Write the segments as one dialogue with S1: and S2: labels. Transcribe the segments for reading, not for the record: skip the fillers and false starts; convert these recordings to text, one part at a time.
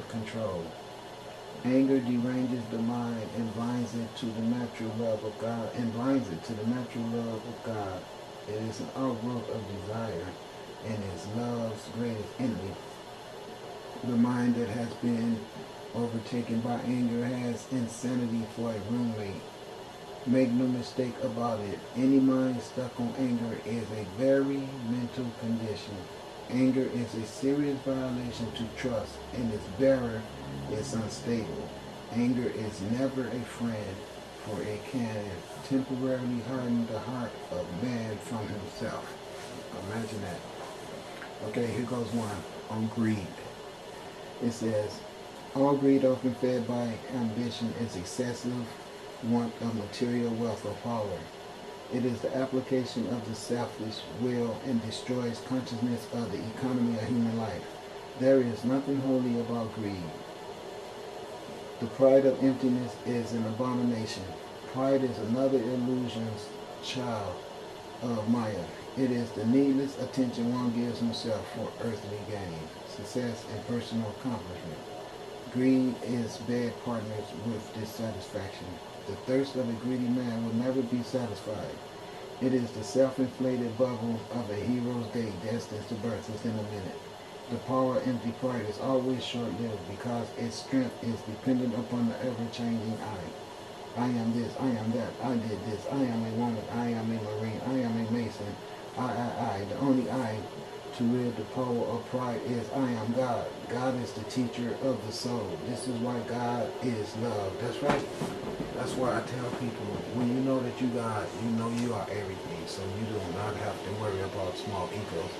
S1: control. Anger deranges the mind and blinds it to the natural love of God It is an outgrowth of desire and is love's greatest enemy. The mind that has been overtaken by anger has insanity for a roommate. Make no mistake about it, any mind stuck on anger is a very mental condition. Anger is a serious violation to trust, and its bearer is unstable. Anger is never a friend, for it can temporarily harden the heart of man from himself. Imagine that. Okay, here goes one on greed. It says, all greed often fed by ambition is excessive want of material wealth or power. It is the application of the selfish will and destroys consciousness of the economy of human life. There is nothing holy about greed. The pride of emptiness is an abomination. Pride is another illusion's child of Maya. It is the needless attention one gives himself for earthly gain, success, and personal accomplishment. Greed is bad partners with dissatisfaction. The thirst of a greedy man will never be satisfied. It is the self-inflated bubble of a hero's day destined to burst within a minute. The power of empty pride is always short-lived because its strength is dependent upon the ever-changing I. I am this, I am that, I did this, I am a woman, I am a Marine, I am a Mason, I. The only I to wield the power of pride is I am God. God is the teacher of the soul. This is why God is love. That's right. That's why I tell people, when you know that you God, you know you are everything. So you do not have to worry about small egos.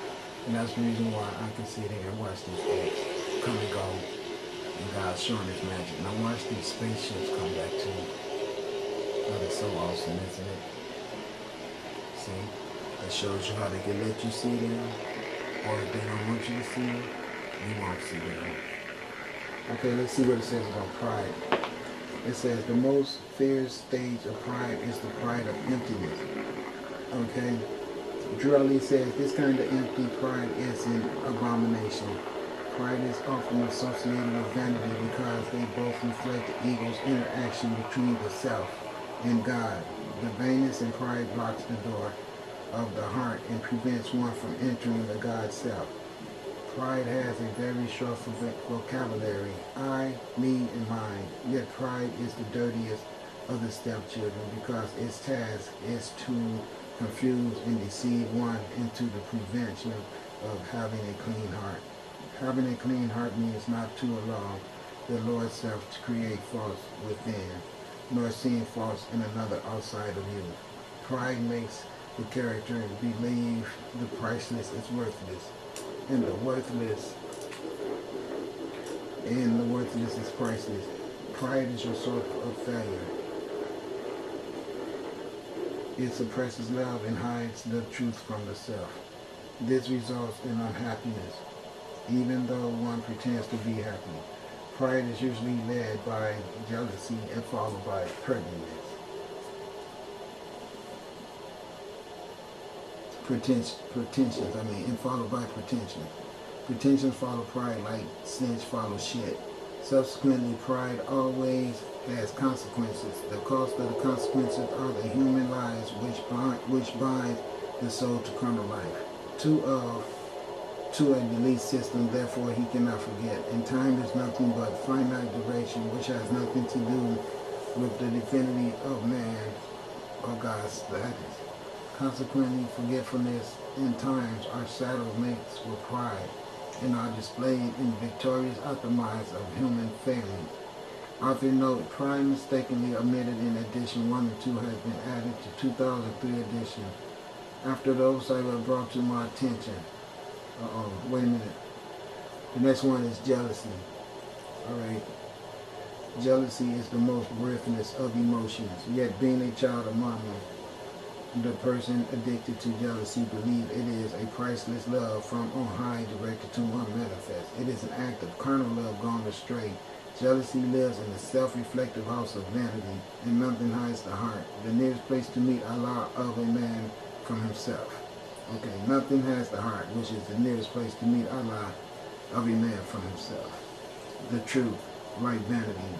S1: And that's the reason why I can sit here and watch these eggs come and go. And God's showing his magic. Now watch these spaceships come back too. Oh, they're so awesome, isn't it? See? That shows you how they can let you see them. Or if they don't want you to see them, you won't see them. Okay, let's see what it says about pride. It says the most fierce stage of pride is the pride of emptiness. Okay? Drew Ali says this kind of empty pride is an abomination. Pride is often associated with vanity because they both reflect the ego's interaction between the self and God. The vainness and pride blocks the door of the heart and prevents one from entering the God self. Pride has a very short vocabulary, I, me, and mine. Yet pride is the dirtiest of the stepchildren because its task is to confuse and deceive one into the prevention of having a clean heart. Having a clean heart means not to allow the Lord's self to create faults within, nor seeing faults in another outside of you. Pride makes the character believe the priceless is worthless, and the worthless is priceless. Pride is your source of failure. It suppresses love and hides the truth from the self. This results in unhappiness, even though one pretends to be happy. Pride is usually led by jealousy and followed by prejudice. And followed by pretension. Pretensions follow pride like stench follows shit. Subsequently, pride always has consequences. The cost of the consequences are the human lives which bind the soul to carnal life. To a belief system, therefore he cannot forget. And time is nothing but finite duration, which has nothing to do with the divinity of man or God's status. Consequently, forgetfulness and times are saddled mates with pride and are displayed in victorious aftermaths of human failings. Author note, pride mistakenly omitted in edition 1 and 2 has been added to 2003 edition. After the oversight was brought to my attention. Wait a minute. The next one is jealousy. Alright. Jealousy is the most worthless of emotions, yet being a child of mama, the person addicted to jealousy believes it is a priceless love from on high directed to one manifest. It is an act of carnal love gone astray. Jealousy lives in the self-reflective house of vanity, and nothing hides the heart. The nearest place to meet Allah of a man from himself. Okay, nothing has the heart, which is the nearest place to meet Allah of a man from himself. the truth, like vanity.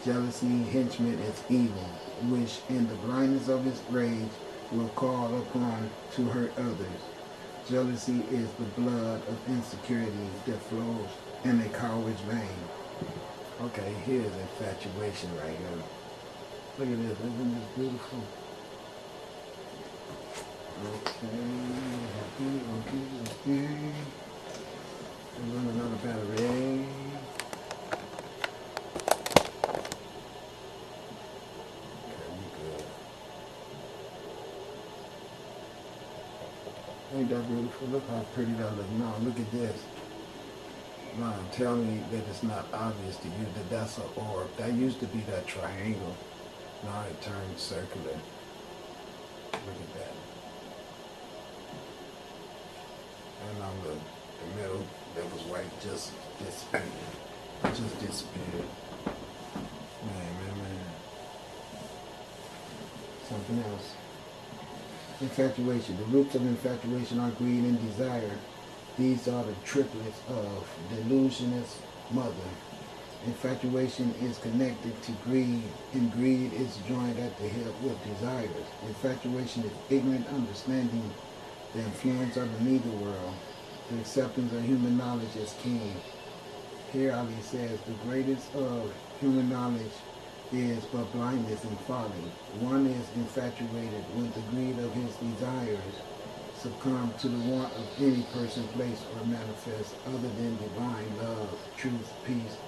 S1: Jealousy, henchman is evil, which in the blindness of his rage will call upon to hurt others. Jealousy is the blood of insecurity that flows in a coward's vein. Okay, here's infatuation right here. Look at this, isn't this beautiful? Okay. I'm running another battery. Ain't that beautiful? Look how pretty that looks. Now look at this. Now tell me that it's not obvious to you that that's an orb. That used to be that triangle. Now it turned circular. Look at that. And on the middle that was white just disappeared. Just disappeared. Man. Something else. Infatuation. The roots of infatuation are greed and desire. These are the triplets of delusionist mother. Infatuation is connected to greed, and greed is joined at the hip with desires. Infatuation is ignorant understanding the influence of the nether world, the acceptance of human knowledge as king. Here Ali says, the greatest of human knowledge is but blindness and folly. One is infatuated with the greed of his desires, succumb to the want of any person, place, or manifest other than divine love, truth, peace,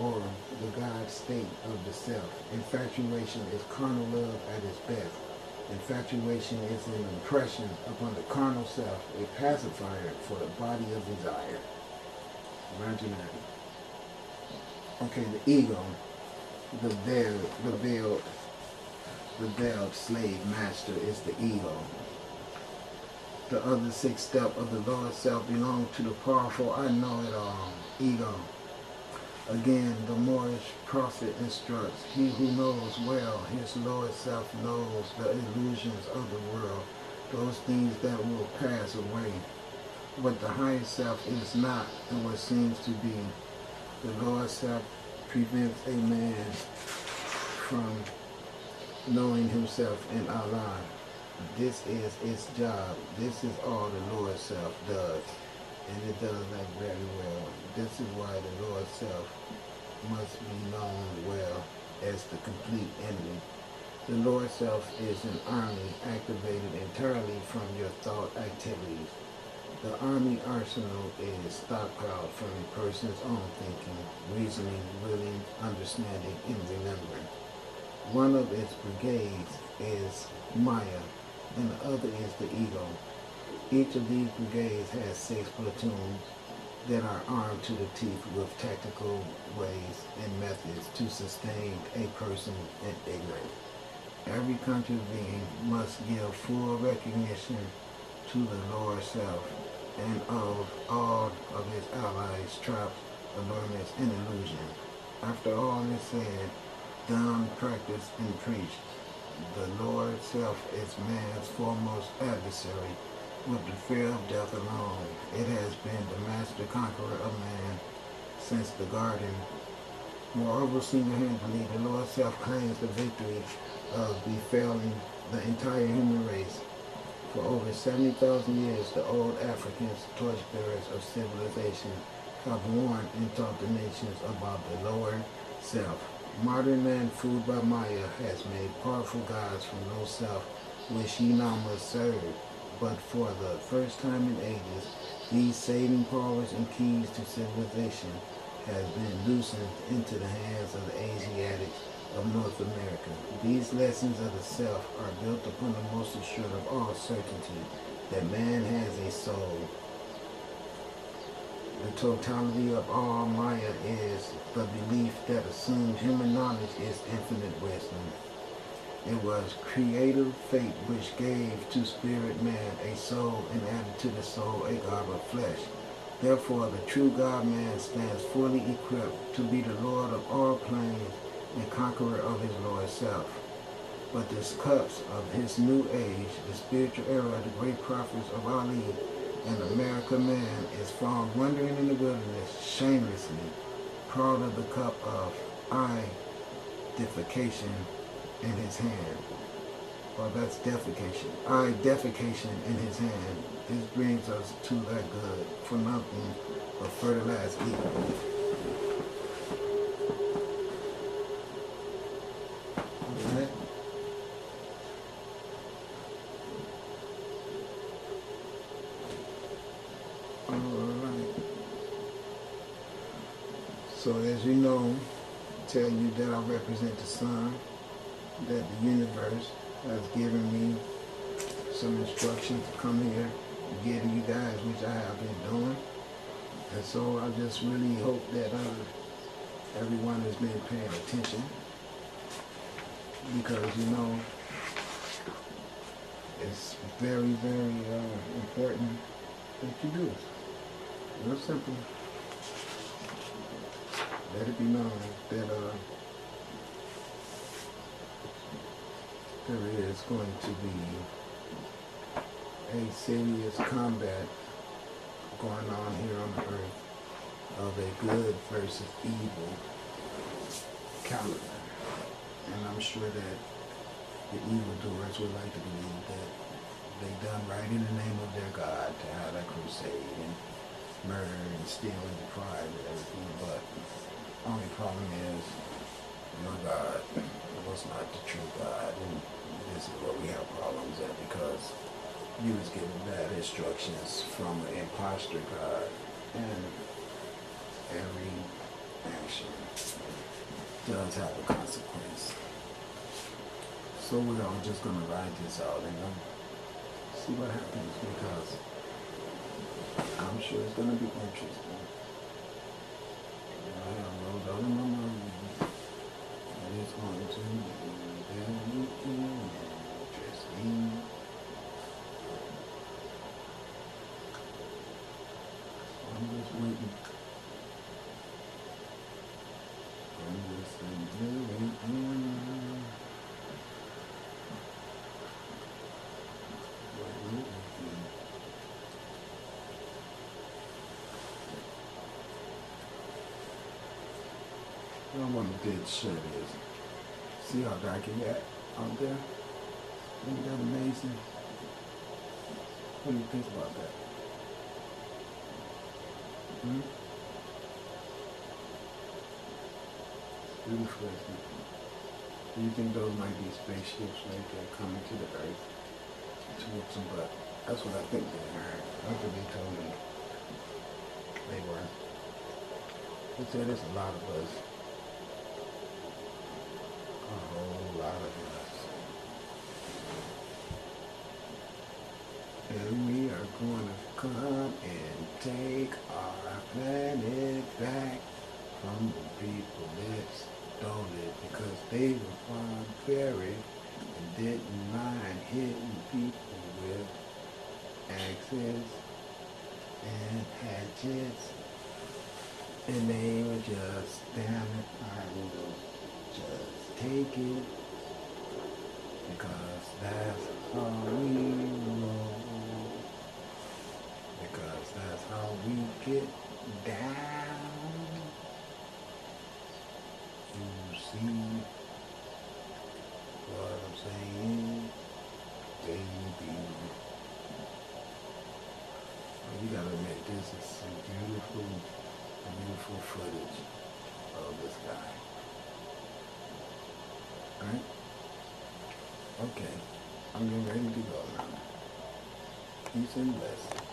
S1: or the God state of the self. Infatuation is carnal love at its best. Infatuation is an impression upon the carnal self, a pacifier for the body of desire. Imagine that. Okay, the ego. The veiled slave master is the ego. The other sixth step of the Lord self belongs to the powerful I know it all ego. Again, the Moorish prophet instructs, he who knows well his Lord self knows the illusions of the world, those things that will pass away. What the highest self is not and what seems to be. The Lord self prevents a man from knowing himself in Allah. This is its job. This is all the Lord self does. And it does that very well. This is why the Lord self must be known well as the complete enemy. The Lord self is an army activated entirely from your thought activities. The army arsenal is stockpiled from a person's own thinking, reasoning, willing, understanding, and remembering. One of its brigades is Maya, and the other is the ego. Each of these brigades has 6 platoons that are armed to the teeth with tactical ways and methods to sustain a person in ignorance. Every country being must give full recognition to the Lord self and of all of his allies, traps, allurements, and illusions. After all is said, done, practiced, and preached, the Lord self is man's foremost adversary. With the fear of death alone, it has been the master conqueror of man since the garden. Moreover, single-handedly, the Lord self claims the victory of befalling the entire human race. For over 70,000 years, the old Africans, torchbearers of civilization, have warned and taught the nations about the lower self. Modern man, fooled by Maya, has made powerful gods from no self, which he now must serve. But for the first time in ages, these saving powers and keys to civilization have been loosened into the hands of the Asiatics of North America. These lessons of the self are built upon the most assured of all certainty that man has a soul. The totality of all Maya is the belief that assumed human knowledge is infinite wisdom. It was creative fate which gave to spirit man a soul and added to the soul a garb of flesh. Therefore, the true God-man stands fully equipped to be the Lord of all planes and conqueror of his Lord self. But the cups of his new age, the spiritual era of the great prophets of Ali and America man, is found wandering in the wilderness shamelessly, part of the cup of defecation in his hand. Well, that's defecation. Defecation in his hand. This brings us to that good for nothing but fertilized evil. Alright? Alright. So as you know, tell you that I represent the sun, that the universe has given me some instructions to come here and give to you guys, which I have been doing. And so I just really hope that everyone has been paying attention, because you know it's very, very important that you do it. Real simple. Let it be known that there is going to be a serious combat going on here on the earth of a good versus evil calendar. And I'm sure that the evildoers would like to believe that they done right in the name of their God to have that crusade and murder and steal and deprive and everything. But the only problem is your God was not the true God, and this is where we have problems at, because you was given bad instructions from an imposter God, and every action does have a consequence. So we're all just going to ride this out and see what happens, because I'm sure it's going to be interesting. I have rolled out in my mind. It's going to be very interesting. I'm just waiting. I'm just waiting. I want a good shirt is. See how dark it got out there? Isn't that amazing? What do you think about that? Beautiful, isn't it? Do you think those might be spaceships right there coming to the earth to whoop some butt? That's what I think they are. That's what they told me they were. They said there's a lot of us. A whole lot of us. And we are going to come and take our planet back from the people that stole it, because they were barbaric and didn't mind hitting people with axes and hatchets, and they were just damn it, I will just take it, because that's how we roll, because that's how we get down. You see what I'm saying, baby? You gotta admit, this is some beautiful footage of this guy. Alright? Okay. I'm getting ready to go now. Peace and blessings.